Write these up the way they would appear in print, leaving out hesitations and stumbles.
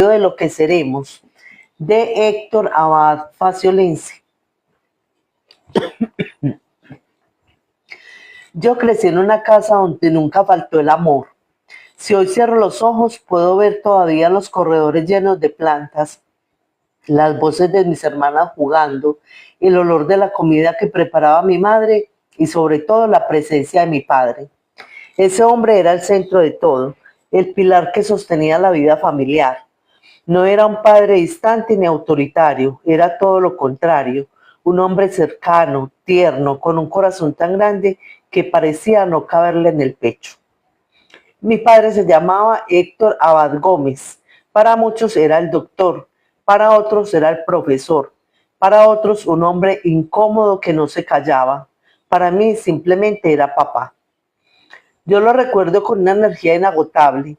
de lo que seremos, de Héctor Abad Faciolense. Yo crecí en una casa donde nunca faltó el amor. Si hoy cierro los ojos, puedo ver todavía los corredores llenos de plantas, las voces de mis hermanas jugando, el olor de la comida que preparaba mi madre y sobre todo la presencia de mi padre. Ese hombre era el centro de todo, el pilar que sostenía la vida familiar. No era un padre distante ni autoritario, era todo lo contrario, un hombre cercano, tierno, con un corazón tan grande que parecía no caberle en el pecho. Mi padre se llamaba Héctor Abad Gómez. Para muchos era el doctor, para otros era el profesor, para otros un hombre incómodo que no se callaba. Para mí simplemente era papá. Yo lo recuerdo con una energía inagotable.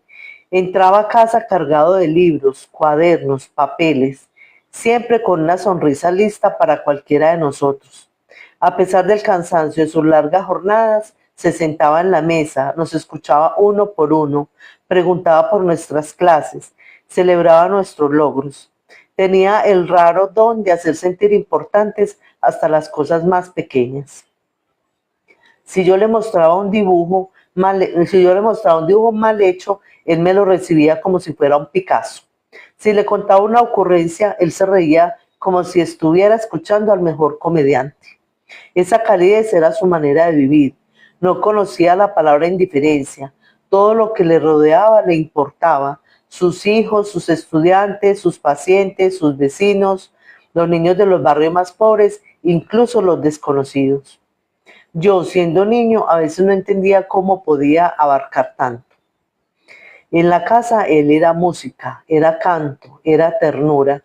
Entraba a casa cargado de libros, cuadernos, papeles, siempre con una sonrisa lista para cualquiera de nosotros. A pesar del cansancio de sus largas jornadas, se sentaba en la mesa, nos escuchaba uno por uno, preguntaba por nuestras clases, celebraba nuestros logros. Tenía el raro don de hacer sentir importantes hasta las cosas más pequeñas. Si yo le mostraba un dibujo si yo le mostraba un dibujo mal hecho, él me lo recibía como si fuera un Picasso. Si le contaba una ocurrencia, él se reía como si estuviera escuchando al mejor comediante. Esa calidez era su manera de vivir. No conocía la palabra indiferencia. Todo lo que le rodeaba le importaba. Sus hijos, sus estudiantes, sus pacientes, sus vecinos, los niños de los barrios más pobres, incluso los desconocidos. Yo, siendo niño, a veces no entendía cómo podía abarcar tanto. En la casa él era música, era canto, era ternura,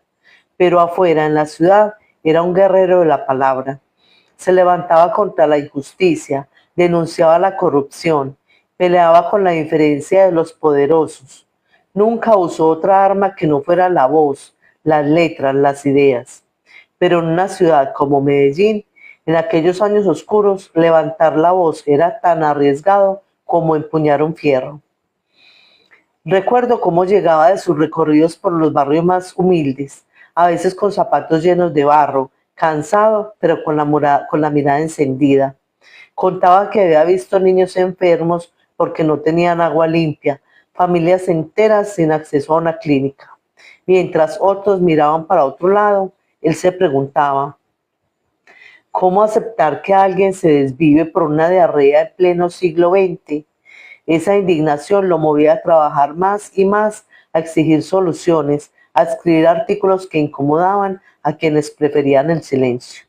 pero afuera, en la ciudad, era un guerrero de la palabra. Se levantaba contra la injusticia, denunciaba la corrupción, peleaba con la indiferencia de los poderosos. Nunca usó otra arma que no fuera la voz, las letras, las ideas. Pero en una ciudad como Medellín, en aquellos años oscuros, levantar la voz era tan arriesgado como empuñar un fierro. Recuerdo cómo llegaba de sus recorridos por los barrios más humildes, a veces con zapatos llenos de barro, cansado, pero con la mirada encendida. Contaba que había visto niños enfermos porque no tenían agua limpia, familias enteras sin acceso a una clínica. Mientras otros miraban para otro lado, él se preguntaba, ¿cómo aceptar que alguien se desvive por una diarrea en pleno siglo XX? Esa indignación lo movía a trabajar más y más, a exigir soluciones, a escribir artículos que incomodaban a quienes preferían el silencio.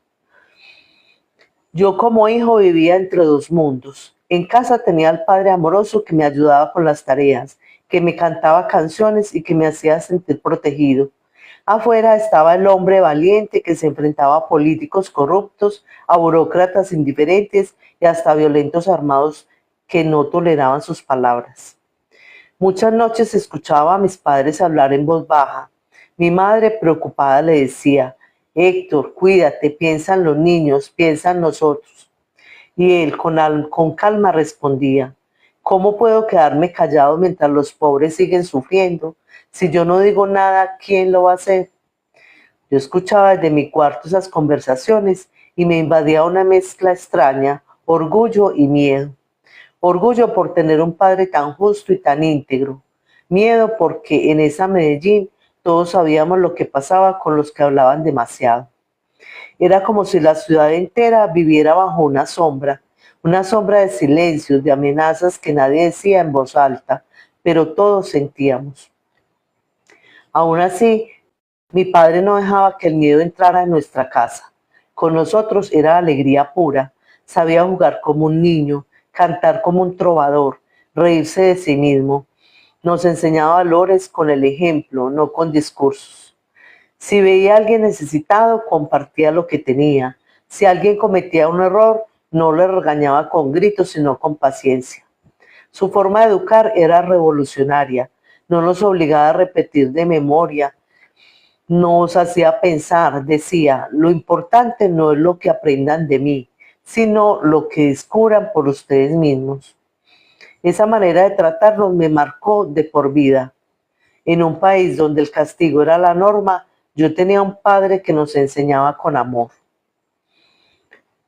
Yo como hijo vivía entre dos mundos. En casa tenía al padre amoroso que me ayudaba con las tareas, que me cantaba canciones y que me hacía sentir protegido. Afuera estaba el hombre valiente que se enfrentaba a políticos corruptos, a burócratas indiferentes y hasta violentos armados que no toleraban sus palabras. Muchas noches escuchaba a mis padres hablar en voz baja. Mi madre preocupada le decía, Héctor, cuídate, piensa en los niños, piensa en nosotros. Y él con calma respondía, ¿cómo puedo quedarme callado mientras los pobres siguen sufriendo? Si yo no digo nada, ¿quién lo va a hacer? Yo escuchaba desde mi cuarto esas conversaciones y me invadía una mezcla extraña, orgullo y miedo. Orgullo por tener un padre tan justo y tan íntegro. Miedo porque en esa Medellín todos sabíamos lo que pasaba con los que hablaban demasiado. Era como si la ciudad entera viviera bajo una sombra de silencios, de amenazas que nadie decía en voz alta, pero todos sentíamos. Aún así, mi padre no dejaba que el miedo entrara en nuestra casa. Con nosotros era alegría pura. Sabía jugar como un niño, cantar como un trovador, reírse de sí mismo. Nos enseñaba valores con el ejemplo, no con discursos. Si veía a alguien necesitado, compartía lo que tenía. Si alguien cometía un error, no le regañaba con gritos, sino con paciencia. Su forma de educar era revolucionaria. No nos obligaba a repetir de memoria, nos hacía pensar, decía, lo importante no es lo que aprendan de mí, sino lo que descubran por ustedes mismos. Esa manera de tratarnos me marcó de por vida. En un país donde el castigo era la norma, yo tenía un padre que nos enseñaba con amor.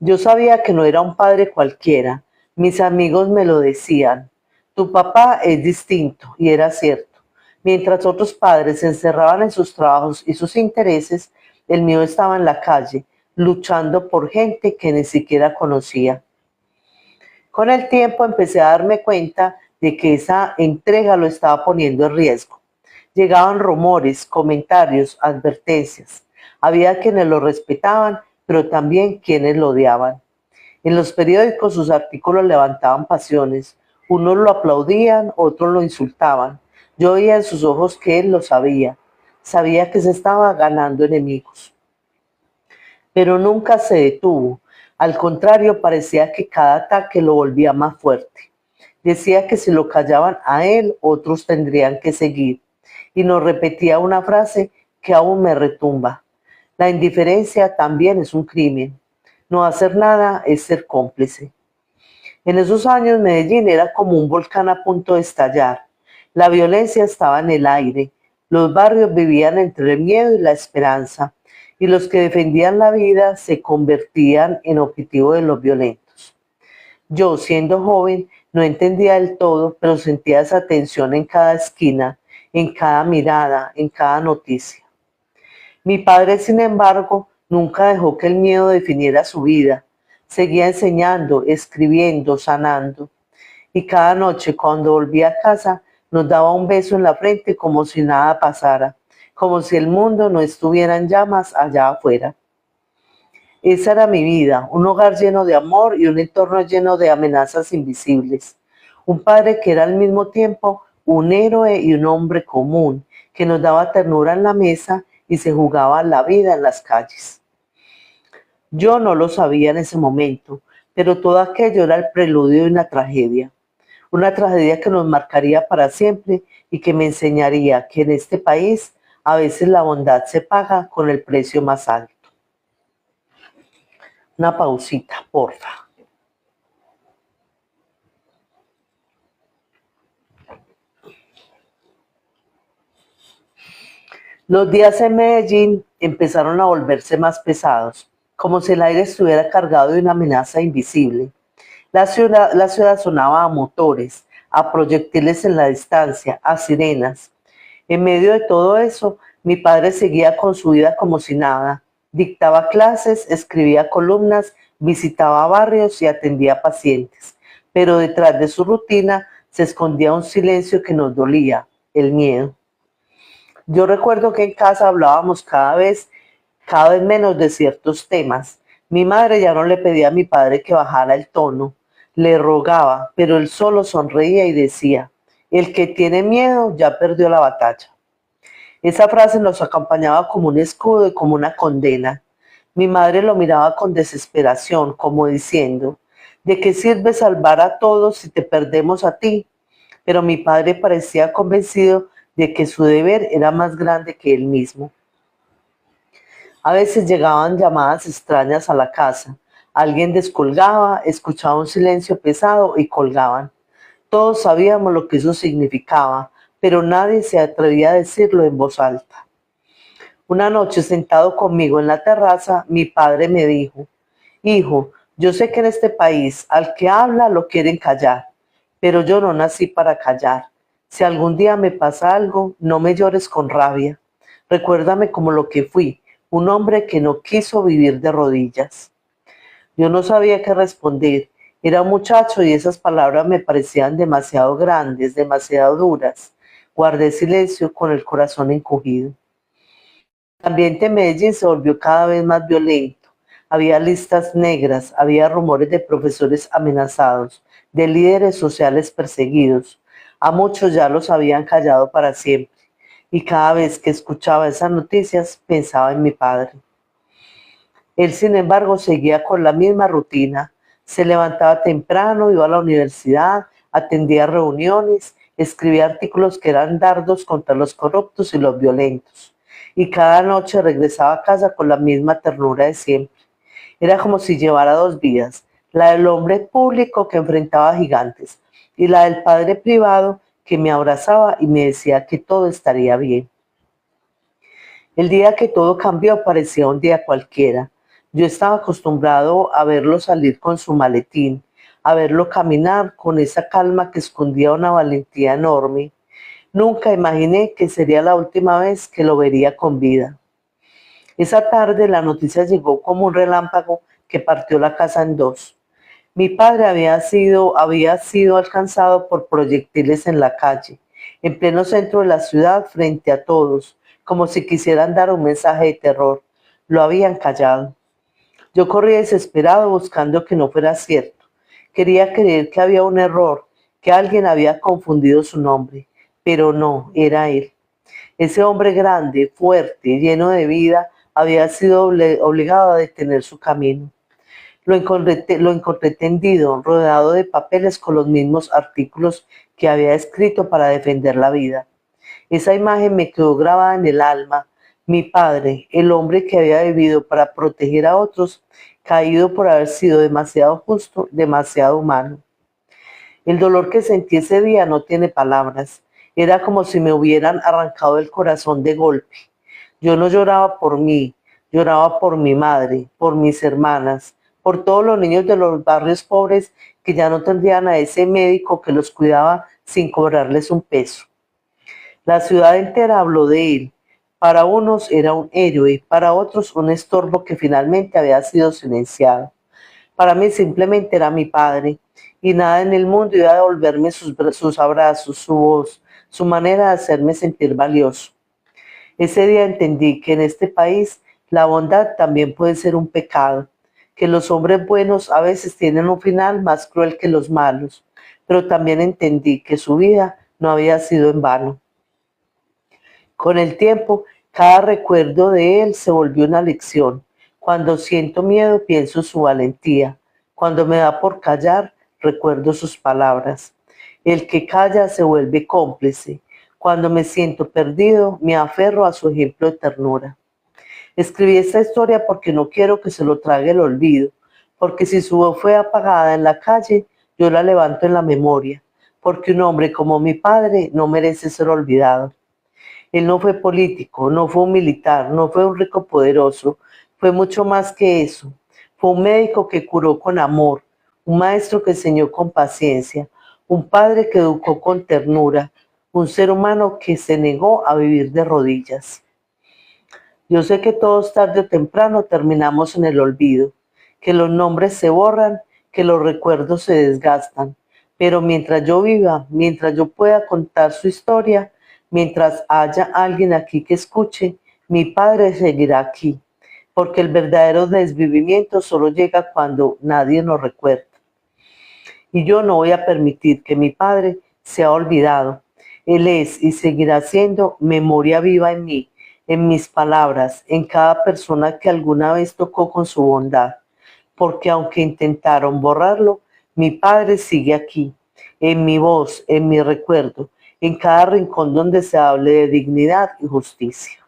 Yo sabía que no era un padre cualquiera. Mis amigos me lo decían. Tu papá es distinto, y era cierto. Mientras otros padres se encerraban en sus trabajos y sus intereses, el mío estaba en la calle, luchando por gente que ni siquiera conocía. Con el tiempo empecé a darme cuenta de que esa entrega lo estaba poniendo en riesgo. Llegaban rumores, comentarios, advertencias. Había quienes lo respetaban, pero también quienes lo odiaban. En los periódicos sus artículos levantaban pasiones. Unos lo aplaudían, otros lo insultaban. Yo veía en sus ojos que él lo sabía. Sabía que se estaba ganando enemigos. Pero nunca se detuvo. Al contrario, parecía que cada ataque lo volvía más fuerte. Decía que si lo callaban a él, otros tendrían que seguir. Y nos repetía una frase que aún me retumba. La indiferencia también es un crimen. No hacer nada es ser cómplice. En esos años Medellín era como un volcán a punto de estallar. La violencia estaba en el aire. Los barrios vivían entre el miedo y la esperanza. Y los que defendían la vida se convertían en objetivo de los violentos. Yo, siendo joven, no entendía del todo, pero sentía esa tensión en cada esquina, en cada mirada, en cada noticia. Mi padre, sin embargo, nunca dejó que el miedo definiera su vida. Seguía enseñando, escribiendo, sanando. Y cada noche, cuando volvía a casa, nos daba un beso en la frente como si nada pasara, como si el mundo no estuviera en llamas allá afuera. Esa era mi vida, un hogar lleno de amor y un entorno lleno de amenazas invisibles. Un padre que era al mismo tiempo un héroe y un hombre común, que nos daba ternura en la mesa y se jugaba la vida en las calles. Yo no lo sabía en ese momento, pero todo aquello era el preludio de una tragedia que nos marcaría para siempre y que me enseñaría que en este país a veces la bondad se paga con el precio más alto. Una pausita, porfa. Los días en Medellín empezaron a volverse más pesados, como si el aire estuviera cargado de una amenaza invisible. La ciudad sonaba a motores, a proyectiles en la distancia, a sirenas. En medio de todo eso, mi padre seguía con su vida como si nada. Dictaba clases, escribía columnas, visitaba barrios y atendía pacientes. Pero detrás de su rutina se escondía un silencio que nos dolía, el miedo. Yo recuerdo que en casa hablábamos cada vez menos de ciertos temas. Mi madre ya no le pedía a mi padre que bajara el tono, le rogaba, pero él solo sonreía y decía, el que tiene miedo ya perdió la batalla. Esa frase nos acompañaba como un escudo y como una condena. Mi madre lo miraba con desesperación, como diciendo, ¿de qué sirve salvar a todos si te perdemos a ti? Pero mi padre parecía convencido de que su deber era más grande que él mismo. A veces llegaban llamadas extrañas a la casa. Alguien descolgaba, escuchaba un silencio pesado y colgaban. Todos sabíamos lo que eso significaba, pero nadie se atrevía a decirlo en voz alta. Una noche, sentado conmigo en la terraza, mi padre me dijo, hijo, yo sé que en este país al que habla lo quieren callar, pero yo no nací para callar. Si algún día me pasa algo, no me llores con rabia. Recuérdame como lo que fui, un hombre que no quiso vivir de rodillas. Yo no sabía qué responder. Era un muchacho y esas palabras me parecían demasiado grandes, demasiado duras. Guardé silencio con el corazón encogido. El ambiente en Medellín se volvió cada vez más violento. Había listas negras, había rumores de profesores amenazados, de líderes sociales perseguidos. A muchos ya los habían callado para siempre. Y cada vez que escuchaba esas noticias pensaba en mi padre. Él, sin embargo, seguía con la misma rutina. Se levantaba temprano, iba a la universidad, atendía reuniones, escribía artículos que eran dardos contra los corruptos y los violentos. Y cada noche regresaba a casa con la misma ternura de siempre. Era como si llevara dos vidas, la del hombre público que enfrentaba gigantes y la del padre privado que me abrazaba y me decía que todo estaría bien. El día que todo cambió parecía un día cualquiera. Yo estaba acostumbrado a verlo salir con su maletín, a verlo caminar con esa calma que escondía una valentía enorme. Nunca imaginé que sería la última vez que lo vería con vida. Esa tarde la noticia llegó como un relámpago que partió la casa en dos. Mi padre había sido alcanzado por proyectiles en la calle, en pleno centro de la ciudad, frente a todos, como si quisieran dar un mensaje de terror. Lo habían callado. Yo corrí desesperado buscando que no fuera cierto. Quería creer que había un error, que alguien había confundido su nombre, pero no, era él. Ese hombre grande, fuerte, lleno de vida, había sido obligado a detener su camino. Lo encontré tendido, rodeado de papeles con los mismos artículos que había escrito para defender la vida. Esa imagen me quedó grabada en el alma. Mi padre, el hombre que había vivido para proteger a otros, caído por haber sido demasiado justo, demasiado humano. El dolor que sentí ese día no tiene palabras. Era como si me hubieran arrancado el corazón de golpe. Yo no lloraba por mí, lloraba por mi madre, por mis hermanas, por todos los niños de los barrios pobres que ya no tendrían a ese médico que los cuidaba sin cobrarles un peso. La ciudad entera habló de él. Para unos era un héroe, para otros un estorbo que finalmente había sido silenciado. Para mí simplemente era mi padre y nada en el mundo iba a devolverme sus abrazos, su voz, su manera de hacerme sentir valioso. Ese día entendí que en este país la bondad también puede ser un pecado, que los hombres buenos a veces tienen un final más cruel que los malos, pero también entendí que su vida no había sido en vano. Con el tiempo, cada recuerdo de él se volvió una lección. Cuando siento miedo, pienso en su valentía. Cuando me da por callar, recuerdo sus palabras. El que calla se vuelve cómplice. Cuando me siento perdido, me aferro a su ejemplo de ternura. Escribí esta historia porque no quiero que se lo trague el olvido, porque si su voz fue apagada en la calle, yo la levanto en la memoria, porque un hombre como mi padre no merece ser olvidado. Él no fue político, no fue un militar, no fue un rico poderoso, fue mucho más que eso. Fue un médico que curó con amor, un maestro que enseñó con paciencia, un padre que educó con ternura, un ser humano que se negó a vivir de rodillas. Yo sé que todos tarde o temprano terminamos en el olvido, que los nombres se borran, que los recuerdos se desgastan, pero mientras yo viva, mientras yo pueda contar su historia, mientras haya alguien aquí que escuche, mi padre seguirá aquí, porque el verdadero desvivimiento solo llega cuando nadie nos recuerda. Y yo no voy a permitir que mi padre sea olvidado. Él es y seguirá siendo memoria viva en mí, en mis palabras, en cada persona que alguna vez tocó con su bondad. Porque aunque intentaron borrarlo, mi padre sigue aquí, en mi voz, en mi recuerdo, en cada rincón donde se hable de dignidad y justicia.